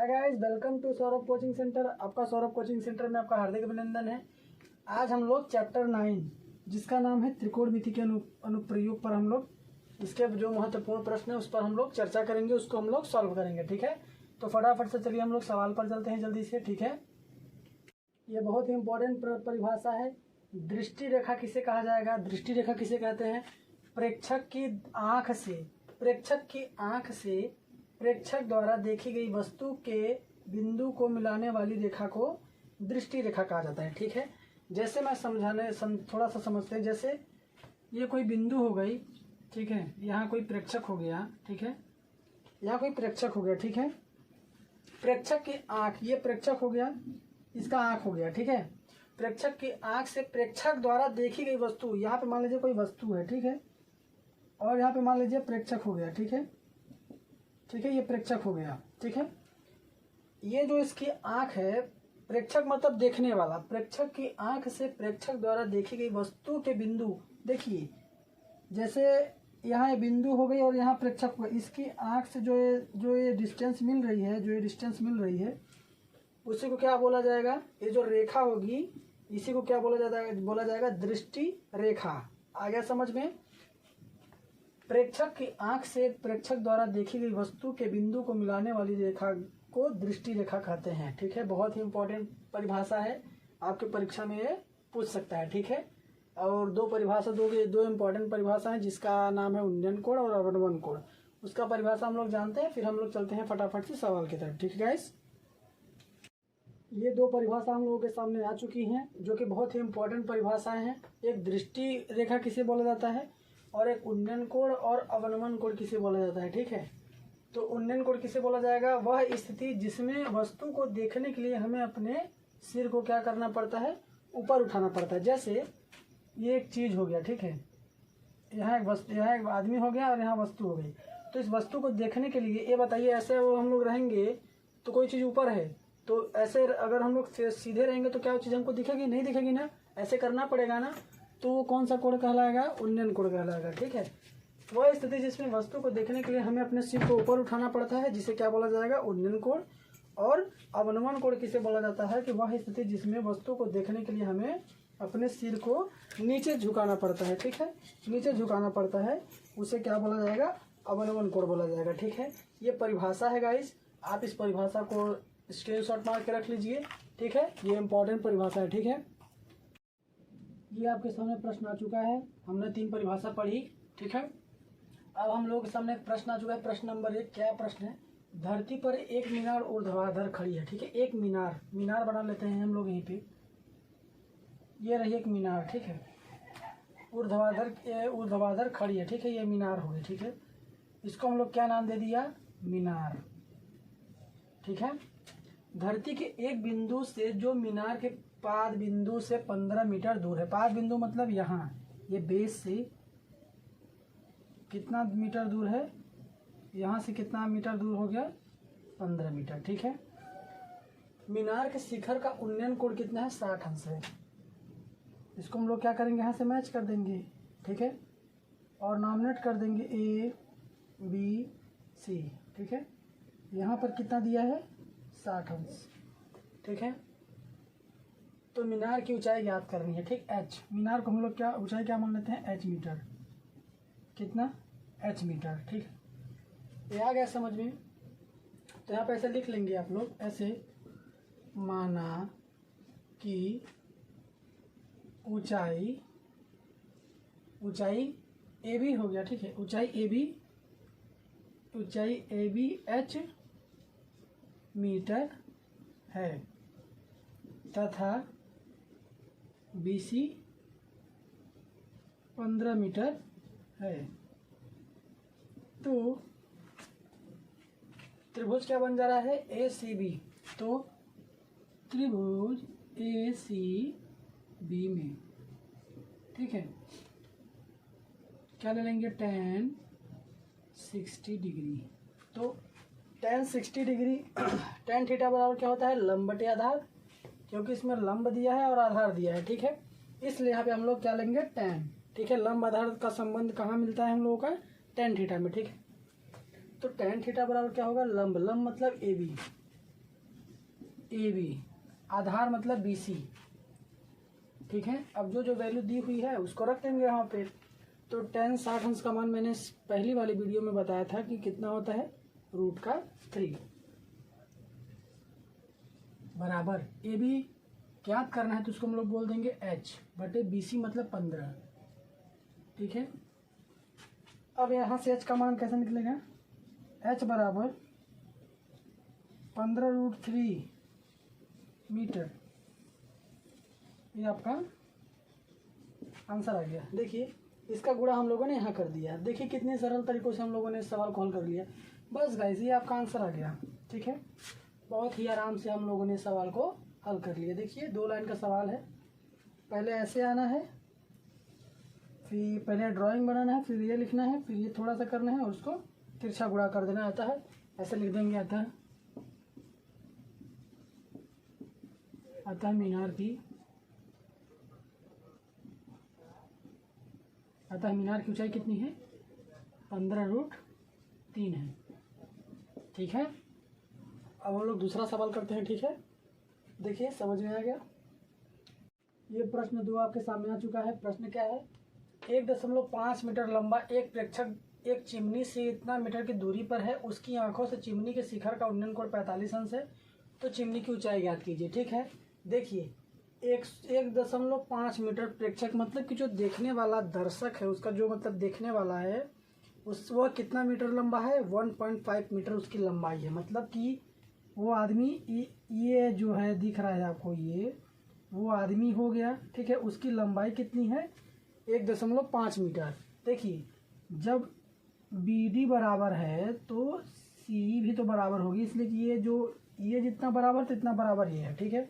Guys, welcome to Saurabh coaching centre. आपका Saurabh coaching centre में आपका हार्दिक अभिनंदन है। आज हम लोग चैप्टर 9 जिसका नाम है त्रिकोणमिति के अनुप्रयोग पर हम लोग इसके जो महत्वपूर्ण प्रश्न है उस पर हम लोग चर्चा करेंगे, उसको हम लोग सॉल्व करेंगे। ठीक है, तो फटाफट से चलिए हम लोग सवाल पर चलते हैं जल्दी से। ठीक है, ये बहुत ही इंपॉर्टेंट परिभाषा है। दृष्टि रेखा किसे कहा जाएगा? दृष्टि रेखा किसे कहते हैं? प्रेक्षक की आंख से प्रेक्षक द्वारा देखी गई वस्तु के बिंदु को मिलाने वाली रेखा को दृष्टि रेखा कहा जाता है। ठीक है, जैसे मैं थोड़ा सा समझते हैं। जैसे ये कोई बिंदु हो गई, ठीक है, यहाँ कोई प्रेक्षक हो गया, ठीक है, यहाँ कोई प्रेक्षक हो गया, ठीक है, प्रेक्षक की आंख, ये प्रेक्षक हो गया, इसका आंख हो गया, ठीक है। प्रेक्षक की आंख से प्रेक्षक द्वारा देखी गई वस्तु, यहाँ पे मान लीजिए कोई वस्तु है, ठीक है, और यहाँ पे मान लीजिए प्रेक्षक हो गया, ठीक है, ठीक है, ये प्रेक्षक हो गया, ठीक है। ये जो इसकी आंख है, प्रेक्षक मतलब देखने वाला, प्रेक्षक की आंख से प्रेक्षक द्वारा देखी गई वस्तु के बिंदु, देखिए जैसे यहाँ ये बिंदु हो गई और यहाँ प्रेक्षक हो गया। इसकी आंख से जो ये डिस्टेंस मिल रही है, उसी को क्या बोला जाएगा? ये जो रेखा होगी इसी को क्या बोला जाएगा? दृष्टि रेखा। आ गया समझ में? प्रेक्षक की आंख से प्रेक्षक द्वारा देखी गई वस्तु के बिंदु को मिलाने वाली रेखा को दृष्टि रेखा कहते हैं। ठीक है, बहुत ही इंपॉर्टेंट परिभाषा है, आपके परीक्षा में ये पूछ सकता है। ठीक है, और दो इंपॉर्टेंट परिभाषा है जिसका नाम है उन्नयन कोण और अवनमन कोण। उसका परिभाषा हम लोग जानते हैं, फिर हम लोग चलते हैं फटाफट से सवाल की तरफ। ठीक है गाइस, ये दो परिभाषा हम लोगों के सामने आ चुकी हैं जो कि बहुत ही इंपॉर्टेंट परिभाषाएं हैं। एक दृष्टि रेखा किसे बोला जाता है और एक उन्नयन कोण और अवनमन कोण किसे बोला जाता है। ठीक है, तो उन्नयन कोण किसे बोला जाएगा? वह स्थिति जिसमें वस्तु को देखने के लिए हमें अपने सिर को क्या करना पड़ता है? ऊपर उठाना पड़ता है। जैसे ये एक चीज हो गया, ठीक है, यहाँ एक आदमी हो गया और यहाँ वस्तु हो गई। तो इस वस्तु को देखने के लिए ये बताइए, ऐसे वो हम लोग रहेंगे तो कोई चीज ऊपर है, तो ऐसे अगर हम लोग सीधे रहेंगे तो क्या वो चीज हमको दिखेगी? नहीं दिखेगी ना, ऐसे करना पड़ेगा ना। तो वो कौन सा कोण कहलाएगा? उन्नयन कोण कहलाएगा। ठीक है, वह स्थिति जिसमें वस्तु को देखने के लिए हमें अपने सिर को ऊपर उठाना पड़ता है, जिसे क्या बोला जाएगा? उन्नयन कोण। और अवनमन कोण किसे बोला जाता है? कि वह स्थिति जिसमें वस्तु को देखने के लिए हमें अपने सिर को नीचे झुकाना पड़ता है। ठीक है, नीचे झुकाना पड़ता है, उसे क्या बोला जाएगा? अवनमन कोण बोला जाएगा। ठीक है, ये परिभाषा है गाइस, आप इस परिभाषा को स्क्रीनशॉट मार के रख लीजिए। ठीक है, ये इंपॉर्टेंट परिभाषा है। ठीक है, ये आपके सामने प्रश्न आ चुका है, हमने 3 परिभाषा पढ़ी। ठीक है, अब हम लोग के सामने एक प्रश्न आ चुका है। प्रश्न नंबर 1 क्या प्रश्न है? धरती पर एक मीनार ऊर्ध्वाधर खड़ी है। ठीक है, एक मीनार बना लेते हैं हम लोग यहीं पे। ये रही एक मीनार, ठीक है, ऊर्ध्वाधर खड़ी है। ठीक है, ये मीनार हो गई। ठीक है, इसको हम लोग क्या नाम दे दिया? मीनार। ठीक है, धरती के एक बिंदु से जो मीनार के पाद बिंदु से 15 मीटर दूर है। पाद बिंदु मतलब यहाँ, ये बेस से कितना मीटर दूर है? यहाँ से कितना मीटर दूर हो गया? 15 मीटर। ठीक है, मीनार के शिखर का उन्नयन कोण कितना है? 60 अंश है। इसको हम लोग क्या करेंगे? यहाँ से मैच कर देंगे। ठीक है, और नॉमिनेट कर देंगे A B C। ठीक है, यहाँ पर कितना दिया है? 60 अंश। ठीक है, तो मीनार की ऊंचाई ज्ञात करनी है। ठीक, h, मीनार को हम लोग क्या ऊंचाई क्या मान लेते हैं? h metre. कितना? h metre. ठीक है, ये आ गया समझ में? तो यहाँ पे ऐसे लिख लेंगे आप लोग, ऐसे माना कि ऊंचाई AB हो गया। ठीक है, ऊंचाई AB h मीटर है तथा BC 15 मीटर है। तो त्रिभुज क्या बन जा रहा है? ACB। तो त्रिभुज ACB में, ठीक है, क्या ले लेंगे? tan 60 degree. तो tan 60 डिग्री tan थीटा बराबर क्या होता है? लंब बटे आधार, क्योंकि इसमें लंब दिया है और आधार दिया है। ठीक है, इसलिए यहाँ पे हम लोग क्या लेंगे? tan। ठीक है, लंब आधार का संबंध कहाँ मिलता है हम लोगों का? tan थीटा में। ठीक है, तो tan थीटा बराबर क्या होगा? लंब मतलब AB। ए बी, आधार मतलब बी सी, ठीक है। अब जो जो वैल्यू दी हुई है उसको रख देंगे यहाँ पे। तो tan 60 अंश का मान मैंने पहली वाली वीडियो में बताया था कि कितना होता है, √3 बराबर ए बी ज्ञात करना है तो उसको हम लोग बोल देंगे h बटे बी सी मतलब 15, ठीक है। अब यहाँ से h का मान कैसे निकलेगा, h बराबर 15√3 मीटर, ये आपका आंसर आ गया। देखिए इसका गुणा हम लोगों ने यहाँ कर दिया, देखिए कितने सरल तरीकों से हम लोगों ने इस सवाल को हल कर लिया। बस गाइस ये आपका आंसर आ गया, ठीक है। बहुत ही आराम से हम लोगों ने सवाल को हल कर लिया। देखिए 2 लाइन का सवाल है, पहले ऐसे आना है, फिर पहले ड्राइंग बनाना है, फिर ये लिखना है, फिर ये थोड़ा सा करना है और उसको तिरछा गुणा कर देना आता है, ऐसे लिख देंगे। आता है मीनार की ऊंचाई कितनी है, 15√3 है, ठीक है। अब हम लोग दूसरा सवाल करते हैं, ठीक है। देखिए समझ में आ गया। ये प्रश्न 2 आपके सामने आ चुका है। प्रश्न क्या है, 1.5 मीटर लंबा एक प्रेक्षक एक चिमनी से इतना मीटर की दूरी पर है, उसकी आंखों से चिमनी के शिखर का उन्नयन कोण 45 अंश है, तो चिमनी की ऊंचाई ज्ञात कीजिए, ठीक है। देखिए 1.5 मीटर प्रेक्षक मतलब कि जो देखने वाला दर्शक है उसका जो मतलब देखने वाला है वह कितना मीटर लंबा है, 1.5 मीटर उसकी लंबाई है। मतलब कि वो आदमी ये जो है दिख रहा है आपको, ये वो आदमी हो गया, ठीक है। उसकी लंबाई कितनी है, 1.5 मीटर। देखिए जब बी डी बराबर है तो सी भी तो बराबर होगी, इसलिए कि ये जितना बराबर तितना बराबर ये है, ठीक है।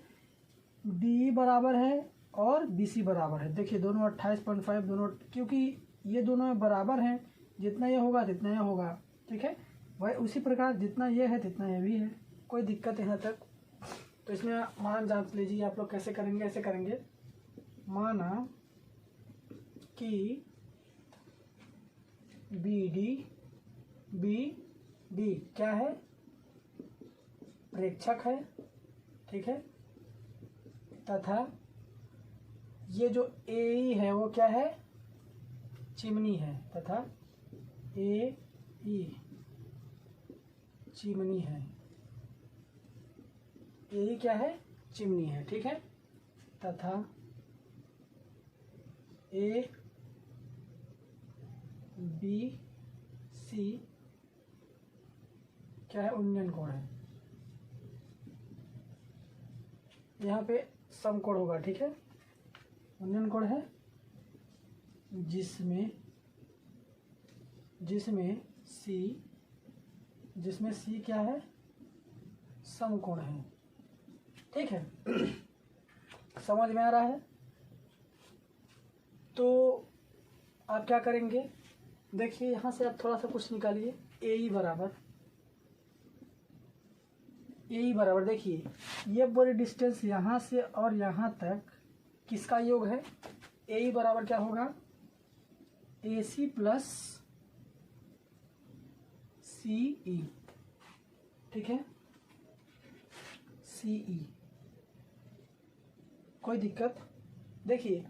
डी बराबर है और बी सी बराबर है। देखिए दोनों 28.5 दोनों, क्योंकि ये दोनों बराबर हैं, जितना ये होगा जितना ये होगा, ठीक है। वही उसी प्रकार जितना ये है तितना ये भी है, कोई दिक्कत यहाँ तक। तो इसमें मान जांच लीजिए आप लोग कैसे करेंगे, ऐसे करेंगे। माना कि बी डी क्या है, प्रेक्षक है, ठीक है, तथा ये जो ए है वो क्या है, चिमनी है, तथा ए चिमनी है, ए क्या है, चिमनी है, ठीक है, तथा ए बी सी क्या है, उन्नयन कोण है। यहाँ पे समकोण होगा, ठीक है। उन्नयन कोण है जिसमें सी क्या है, समकोण है, ठीक है। समझ में आ रहा है। तो आप क्या करेंगे, देखिए यहाँ से आप थोड़ा सा कुछ निकालिए। ए ई बराबर देखिए ये पूरी डिस्टेंस यहाँ से और यहाँ तक किसका योग है, ए ई बराबर क्या होगा, ए सी प्लस सी ई, ठीक है, सी ई, कोई दिक्कत। देखिए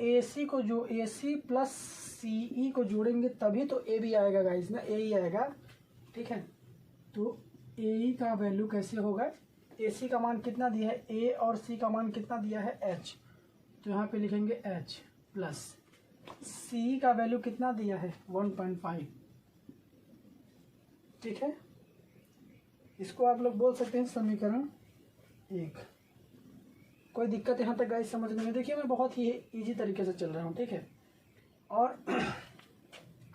ए सी प्लस सी ई को जोड़ेंगे तभी तो ए भी आएगा गाइस ना, ए ही आएगा, ठीक है। तो ए ई का वैल्यू कैसे होगा, ए सी का मान कितना दिया है, ए और सी का मान कितना दिया है, एच, तो यहाँ पे लिखेंगे एच प्लस सी का वैल्यू कितना दिया है, 1.5, ठीक है। इसको आप लोग बोल सकते हैं समीकरण 1। कोई दिक्कत यहाँ तक गाइस समझने में। देखिए मैं बहुत ही इजी तरीके से चल रहा हूँ, ठीक है। और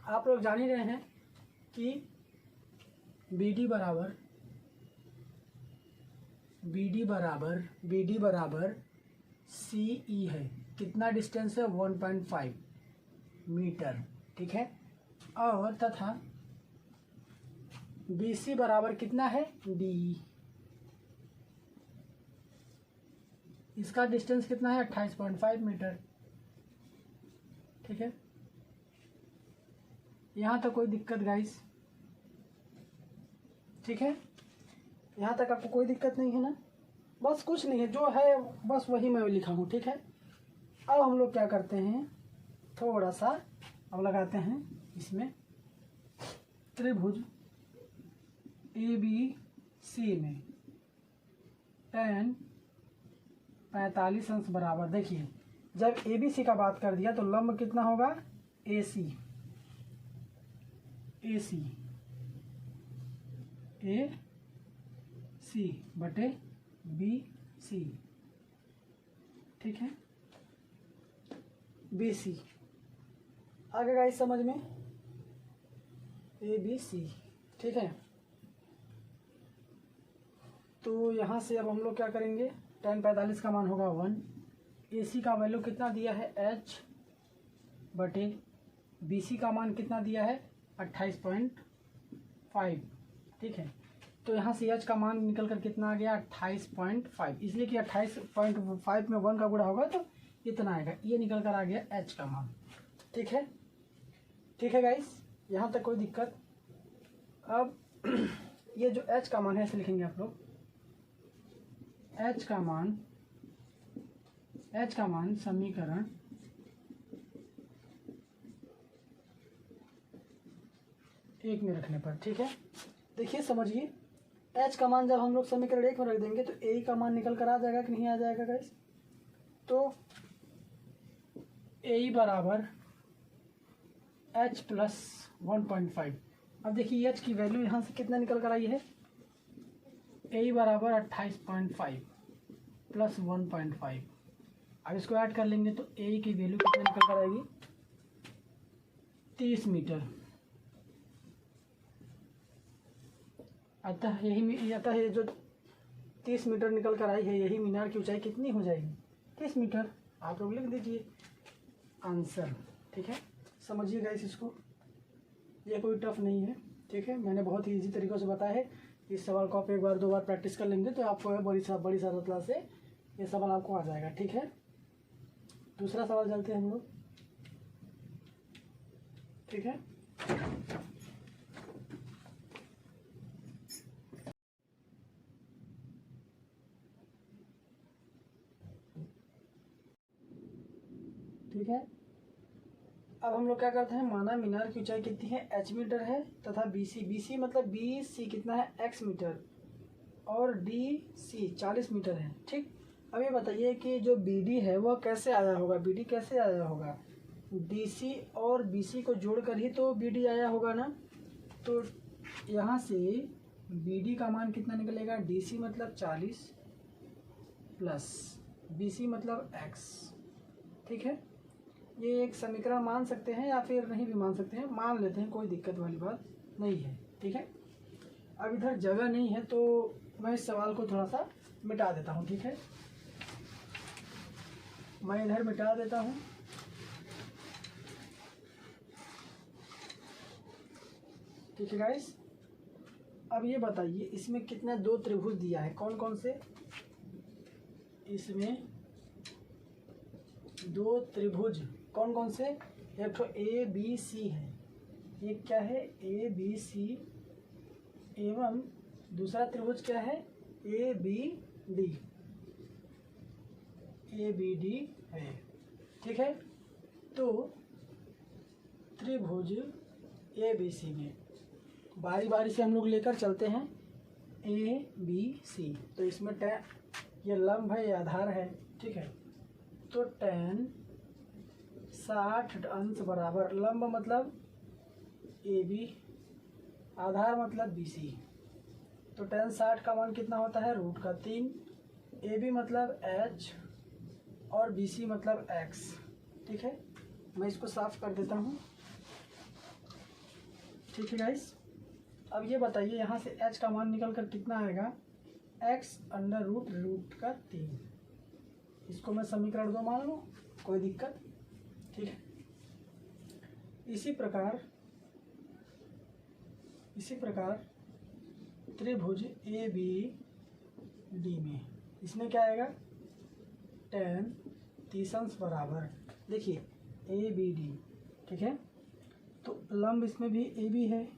आप लोग जान ही रहे हैं कि बी डी बराबर सी ई है, कितना डिस्टेंस है, 1.5 मीटर, ठीक है। और तथा बी सी बराबर कितना है, डी, इसका डिस्टेंस कितना है, 28.5 मीटर, ठीक है। यहाँ तक कोई दिक्कत गाइस, ठीक है, यहाँ तक आपको कोई दिक्कत नहीं है ना। बस कुछ नहीं है, जो है बस वही मैं लिखा हूँ, ठीक है। अब हम लोग क्या करते हैं, थोड़ा सा अब लगाते हैं इसमें त्रिभुज ABC में tan 45 अंश बराबर, देखिए जब ABC का बात कर दिया तो लंब कितना होगा, AC बटे BC, ठीक है। BC आ गया इस समझ में, ABC, ठीक है। तो यहाँ से अब हम लोग क्या करेंगे, tan 45 का मान होगा 1, AC का वैल्यू कितना दिया है H बटे BC का मान कितना दिया है 28.5, ठीक है। तो यहाँ से H का मान निकल कर कितना आ गया 28.5, इसलिए कि 28.5 में 1 का गुणा होगा तो इतना आएगा, ये निकल कर आ गया H का मान, ठीक है। ठीक है गाइस, यहाँ तक कोई दिक्कत। अब ये जो H का मान है इसे लिखेंगे आप लोग, H का मान समीकरण 1 में रखने पर, ठीक है। देखिए समझिए, H का मान जब हम लोग समीकरण 1 में रख देंगे तो A का मान निकल कर आ जाएगा कि नहीं आ जाएगा गाइस। तो A बराबर H प्लस 1.5। अब देखिए H की वैल्यू यहाँ से कितना निकल कर आई है, A बराबर 28.5 प्लस 1.5। अब इसको ऐड कर लेंगे तो A की वैल्यू कितना निकल कर आएगी, 30 मीटर। अतः ये जो 30 मीटर निकल कर आई है, यही मीनार की ऊंचाई कितनी हो जाएगी, 30 मीटर। आप लोग लिख दीजिए आंसर, ठीक है। समझिए गाइस इसको, ये कोई टफ नहीं है, ठीक है। मैंने बहुत ही इजी तरीक़ों से बताया है। इस सवाल को आप एक बार 2 बार प्रैक्टिस कर लेंगे तो आपको बड़ी सरलता से ये सवाल आपको आ जाएगा, ठीक है। दूसरा सवाल चलते हैं हम लोग, ठीक है। ठीक है, अब हम लोग क्या करते हैं, माना मीनार की ऊंचाई कितनी है, h मीटर है, तथा BC मतलब BC कितना है, x मीटर, और DC 40 मीटर है, ठीक। अब ये बताइए कि जो BD है वह कैसे आया होगा, BD कैसे आया होगा, DC और BC को जोड़कर ही तो BD आया होगा ना। तो यहाँ से BD का मान कितना निकलेगा, DC मतलब 40 प्लस BC मतलब x, ठीक है। ये एक समीकरण मान सकते हैं या फिर नहीं भी मान सकते हैं, मान लेते हैं, कोई दिक्कत वाली बात नहीं है, ठीक है। अब इधर जगह नहीं है तो मैं इस सवाल को थोड़ा सा मिटा देता हूँ, ठीक है। मैं इधर मिटा देता हूँ, ठीक है गाइस। अब ये बताइए इसमें कितने 2 त्रिभुज दिया है, कौन कौन से, इसमें 2 त्रिभुज कौन कौन से, एक तो ABC है, एक क्या है ABC, एवं दूसरा त्रिभुज क्या है ABD है, ठीक है। तो त्रिभुज ABC में बारी बारी से हम लोग लेकर चलते हैं ABC। तो इसमें ये लंब है, ये आधार है, ठीक है। तो tan 60 अंश बराबर, लंब मतलब AB, आधार मतलब BC। तो tan 60 का मान कितना होता है, √3। AB मतलब H और BC मतलब X, ठीक है। मैं इसको साफ कर देता हूँ, ठीक है गाइस। अब ये बताइए यहाँ से H का मान निकल कर कितना आएगा, x√3। इसको मैं समीकरण 2 मान लूँ, कोई दिक्कत, ठीक है। इसी प्रकार त्रिभुज ABD में इसमें क्या आएगा, tan 30 अंश बराबर, देखिए ABD, ठीक है। तो लंब इसमें भी AB है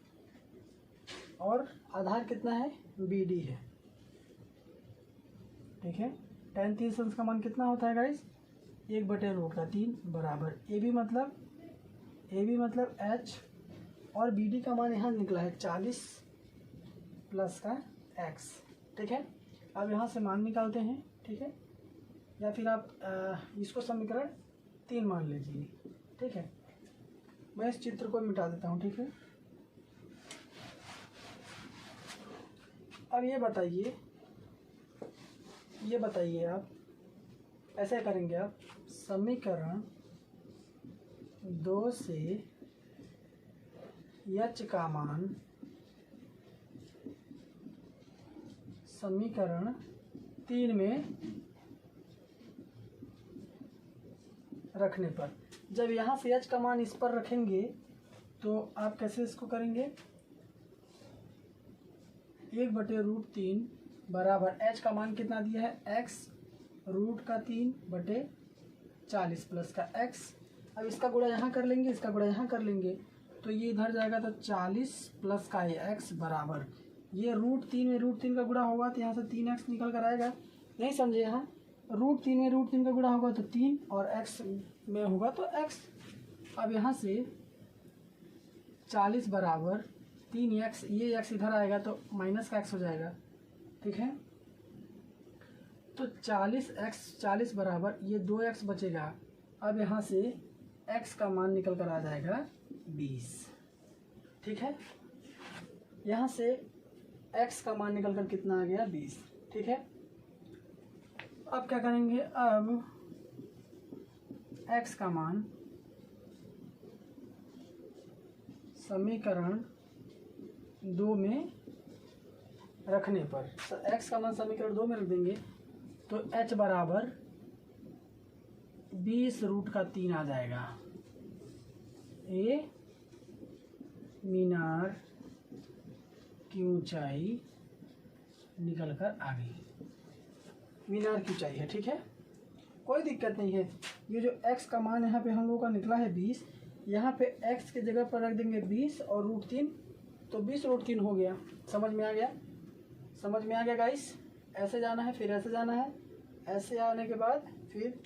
और आधार कितना है BD है, ठीक है। tan 30 अंश का मान कितना होता है गाइस? 1/√3 बराबर ए बी मतलब h और बी डी का मान यहाँ निकला है 40 प्लस का x, ठीक है। अब यहाँ से मान निकालते हैं, ठीक है, या फिर आप इसको समीकरण 3 मान लीजिए, ठीक है। मैं इस चित्र को मिटा देता हूँ, ठीक है। अब ये बताइए आप ऐसे करेंगे, आप समीकरण 2 से h का मान समीकरण 3 में रखने पर, जब यहाँ से h का मान इस पर रखेंगे तो आप कैसे इसको करेंगे? 1/√3 बराबर h का मान कितना दिया है? x√3/40 प्लस का x। अब इसका गुणा यहाँ कर लेंगे, इसका गुणा यहाँ कर लेंगे, तो ये इधर जाएगा तो 40 प्लस का ये x बराबर, ये √3 में √3 का गुणा होगा तो यहाँ से 3x निकल कर आएगा। नहीं समझे? यहाँ √3 में √3 का गुणा होगा तो 3 और x में होगा तो x। अब यहाँ से 40 बराबर 3x, ये x इधर आएगा तो माइनस का x हो जाएगा, ठीक है। तो 40 बराबर ये 2x बचेगा। अब यहाँ से x का मान निकल कर आ जाएगा 20, ठीक है। यहाँ से x का मान निकल कर कितना आ गया? 20, ठीक है। अब क्या करेंगे? अब x का मान समीकरण 2 में रखने पर, x का मान समीकरण 2 में रख देंगे तो h बराबर 20√3 आ जाएगा। ए मीनार की ऊंचाई निकल कर आ गई, मीनार की ऊंचाई है, ठीक है। कोई दिक्कत नहीं है। ये जो x का मान यहाँ पे हम लोगों का निकला है 20, यहाँ पे x की जगह पर रख देंगे 20 और √3, तो 20√3 हो गया। समझ में आ गया? समझ में आ गया गाइस? ऐसे जाना है, फिर ऐसे जाना है, ऐसे आने के बाद फिर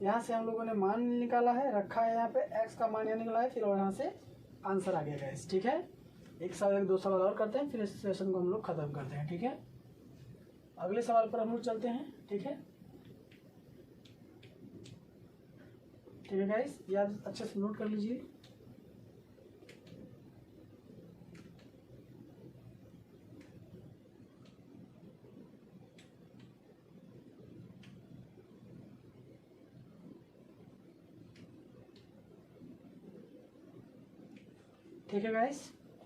यहाँ से हम लोगों ने मान निकाला है, रखा है यहाँ पे, x का मान यहाँ निकला है, फिर और यहाँ से आंसर आ गया गाइस, ठीक है। एक 2 सवाल और करते हैं, फिर इस सेशन को हम लोग ख़त्म करते हैं, ठीक है। अगले सवाल पर हम लोग चलते हैं, ठीक है। ठीक है गाइस, याद अच्छे से नोट कर लीजिए। ठीक है गाइस,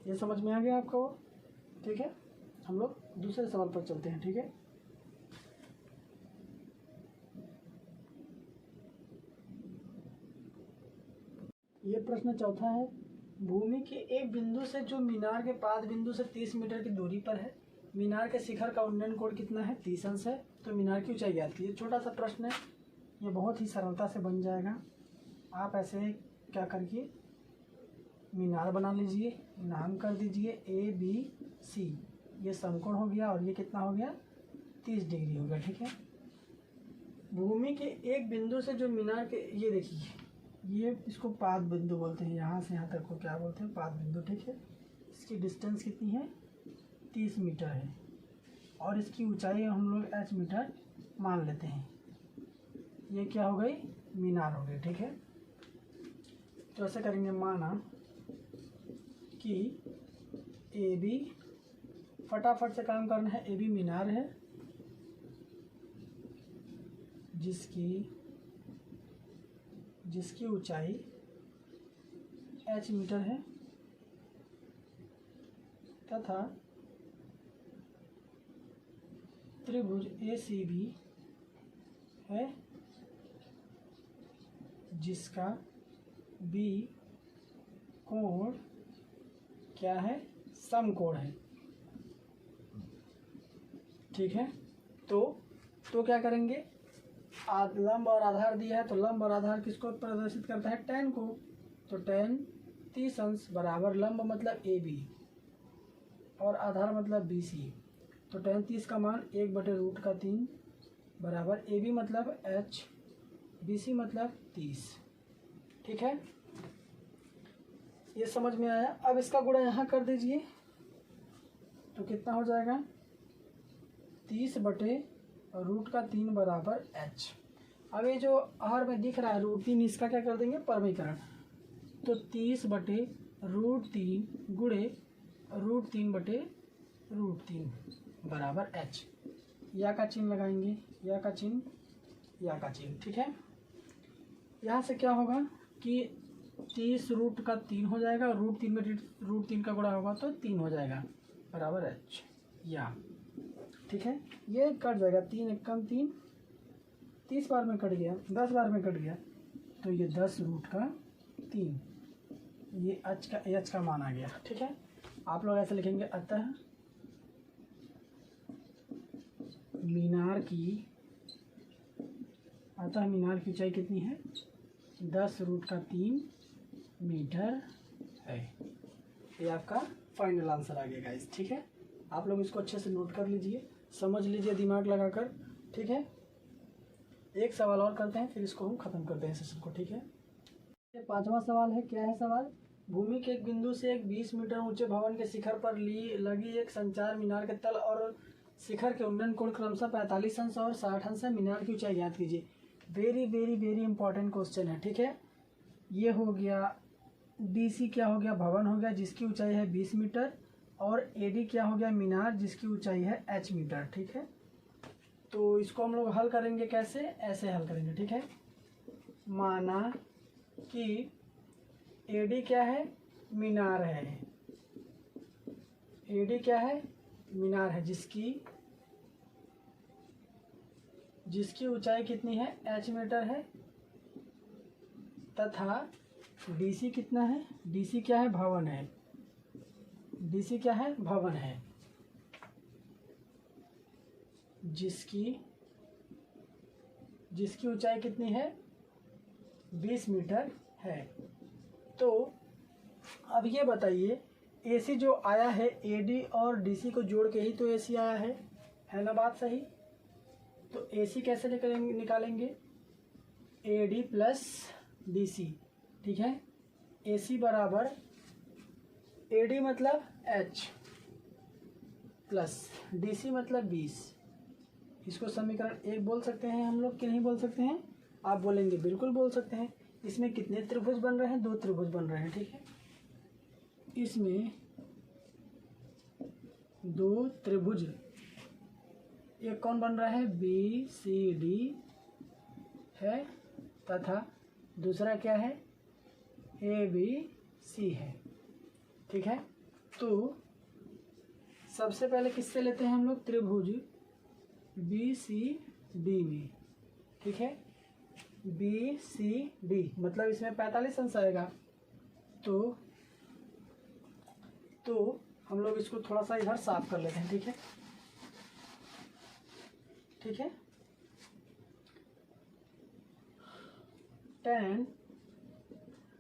ये समझ में आ गया आपको? ठीक है, हम लोग दूसरे सवाल पर चलते हैं, ठीक है। ये प्रश्न चौथा है। भूमि के एक बिंदु से जो मीनार के पाद बिंदु से 30 मीटर की दूरी पर है, मीनार के शिखर का उन्नयन कोण कितना है? 30 अंश है। तो मीनार की ऊंचाई ज्ञात कीजिए। छोटा सा प्रश्न है, ये बहुत ही सरलता से बन जाएगा। आप ऐसे क्या करिए, मीनार बना लीजिए, नाम कर दीजिए ABC, ये समकोण हो गया और ये कितना हो गया? 30 डिग्री हो गया, ठीक है। भूमि के एक बिंदु से जो मीनार के, ये देखिए, ये इसको पाद बिंदु बोलते हैं, यहाँ से यहाँ तक को क्या बोलते हैं? पाद बिंदु, ठीक है। इसकी डिस्टेंस कितनी है? 30 मीटर है और इसकी ऊंचाई हम लोग h मीटर मान लेते हैं। ये क्या हो गई? मीनार हो गई, ठीक है। तो ऐसे करेंगे, माना कि AB, फटाफट से काम करना है, AB मीनार है जिसकी ऊंचाई h मीटर है तथा त्रिभुज ACB है जिसका B कोण क्या है? समकोण है, ठीक है। तो क्या करेंगे? लंब और आधार दिया है, तो लंब और आधार किसको प्रदर्शित करता है? tan को। तो tan 30 अंश बराबर लंब मतलब AB और आधार मतलब BC। तो tan 30 का मान 1/√3 बराबर ए बी मतलब h, बी सी मतलब 30। ठीक है, ये समझ में आया। अब इसका गुणा यहाँ कर दीजिए तो कितना हो जाएगा 30/√3 बराबर h। अब ये जो आर में दिख रहा है √3, इसका क्या कर देंगे परमीकरण, तो 30/√3 गुणे √3/√3 बराबर h। या का चिन्ह लगाएंगे, या का चिन्ह, या का चिन्ह। ठीक है, यहाँ से क्या होगा कि 30√3 हो जाएगा, √3 में √3 का गुणा होगा तो 3 हो जाएगा बराबर h या। ठीक है, ये कट जाएगा, 3 एकम 3, 30 बार में कट गया, 10 बार में कट गया, तो ये 10√3, ये h का मान आ गया। ठीक है, आप लोग ऐसे लिखेंगे, अतः मीनार की ऊंचाई कितनी है 10√3 मीटर है। ये आपका फाइनल आंसर आ गया गाइस। ठीक है, आप लोग इसको अच्छे से नोट कर लीजिए, समझ लीजिए दिमाग लगाकर। ठीक है, एक सवाल और करते हैं, फिर इसको हम खत्म करते हैं सेशन को। ठीक है, ये 5वां सवाल है। क्या है सवाल, भूमि के एक बिंदु से एक 20 मीटर ऊंचे भवन के शिखर पर लगी एक संचार मीनार के तल और शिखर के उन्नयन कोण क्रमशः 45 अंश और 60 अंश है। मीनार की ऊंचाई ज्ञात कीजिए। Very very very important question है। ठीक है, ये हो गया DC क्या हो गया, भवन हो गया जिसकी ऊंचाई है 20 मीटर, और AD क्या हो गया, मीनार जिसकी ऊंचाई है h मीटर। ठीक है, तो इसको हम लोग हल करेंगे कैसे, ऐसे हल करेंगे। ठीक है, माना कि AD क्या है, मीनार है, AD क्या है, मीनार है जिसकी ऊंचाई कितनी है h मीटर है, तथा DC कितना है, DC क्या है, भवन है, DC क्या है, भवन है, जिसकी ऊंचाई कितनी है 20 मीटर है। तो अब ये बताइए, AC जो आया है AD और DC को जोड़ के ही तो AC आया है ना, बात सही। तो AC कैसे निकालेंगे, AD प्लस DC। ठीक है, AC बराबर AD मतलब h प्लस DC मतलब 20। इसको समीकरण 1 बोल सकते हैं हम लोग कि नहीं बोल सकते हैं, आप बोलेंगे बिल्कुल बोल सकते हैं। इसमें कितने त्रिभुज बन रहे हैं, 2 त्रिभुज बन रहे हैं। ठीक है, इसमें 2 त्रिभुज, एक कौन बन रहा है, BCD है, तथा दूसरा क्या है, ABC है। ठीक है, तो सबसे पहले किससे लेते हैं हम लोग, त्रिभुज BCD में। ठीक है, BCD मतलब इसमें 45 अंश आएगा, तो हम लोग इसको थोड़ा सा इधर साफ कर लेते हैं। ठीक है, ठीक है, tan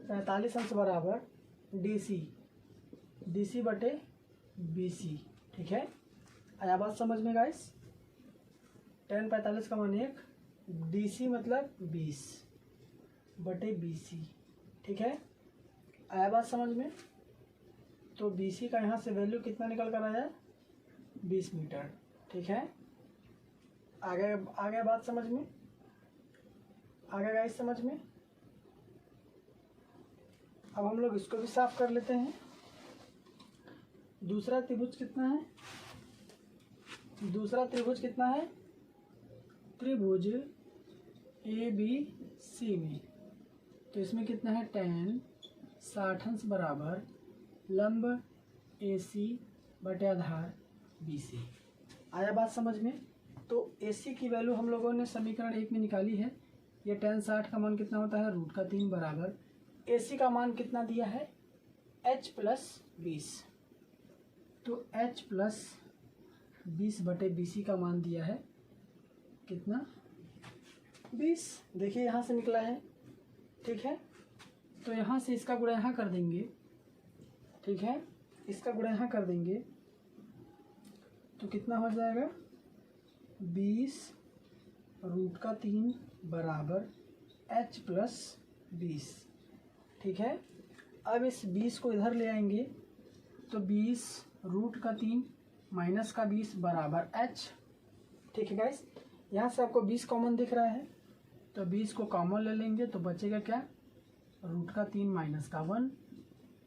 45 अंश बराबर DC बटे BC। ठीक है, आया बात समझ में गाइस, tan 45 का मान 1, DC मतलब 20 बटे BC। ठीक है, आया बात समझ में। तो BC का यहाँ से वैल्यू कितना निकल कर आया, 20 मीटर। ठीक है, आगे बात समझ में, आगे गाइस समझ में। अब हम लोग इसको भी साफ कर लेते हैं। दूसरा त्रिभुज कितना है, दूसरा त्रिभुज कितना है, त्रिभुज ABC में, तो इसमें कितना है, tan 60 अंश बराबर लंब AC बटे आधार BC। आया बात समझ में। तो AC की वैल्यू हम लोगों ने समीकरण 1 में निकाली है। ये tan 60 का मान कितना होता है, √3 बराबर AC का मान कितना दिया है, h प्लस 20। तो h प्लस 20 बटे BC का मान दिया है कितना, 20। देखिए यहाँ से निकला है। ठीक है, तो यहाँ से इसका गुणा यहाँ कर देंगे। ठीक है, इसका गुणा यहाँ कर देंगे तो कितना हो जाएगा, 20 √3 बराबर h प्लस 20। ठीक है, अब इस 20 को इधर ले आएंगे तो 20 √3 माइनस का 20 बराबर h। ठीक है गाइस, यहाँ से आपको 20 कॉमन दिख रहा है तो 20 को कॉमन ले लेंगे तो बचेगा क्या, √3 माइनस का 1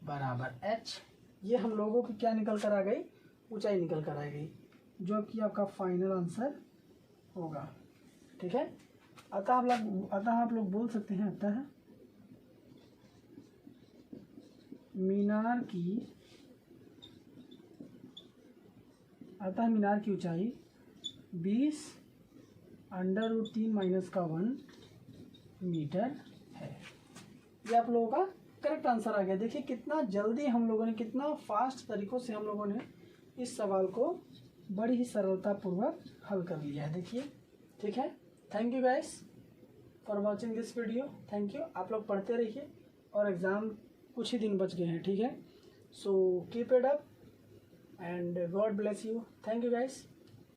बराबर h। ये हम लोगों की क्या निकल कर आ गई, ऊंचाई निकल कर आ गई, जो कि आपका फाइनल आंसर होगा। ठीक है, अतः आप लोग बोल सकते हैं मीनार की ऊंचाई 20 √3 माइनस का 1 मीटर है। ये आप लोगों का करेक्ट आंसर आ गया। देखिए कितना जल्दी हम लोगों ने, कितना फास्ट तरीकों से हम लोगों ने इस सवाल को बड़ी ही सरलतापूर्वक हल कर लिया है। देखिए, ठीक है, thank you guys for watching this video. Thank you, आप लोग पढ़ते रहिए और एग्ज़ाम कुछ ही दिन बच गए हैं। ठीक है, so keep it up and God bless you. Thank you guys.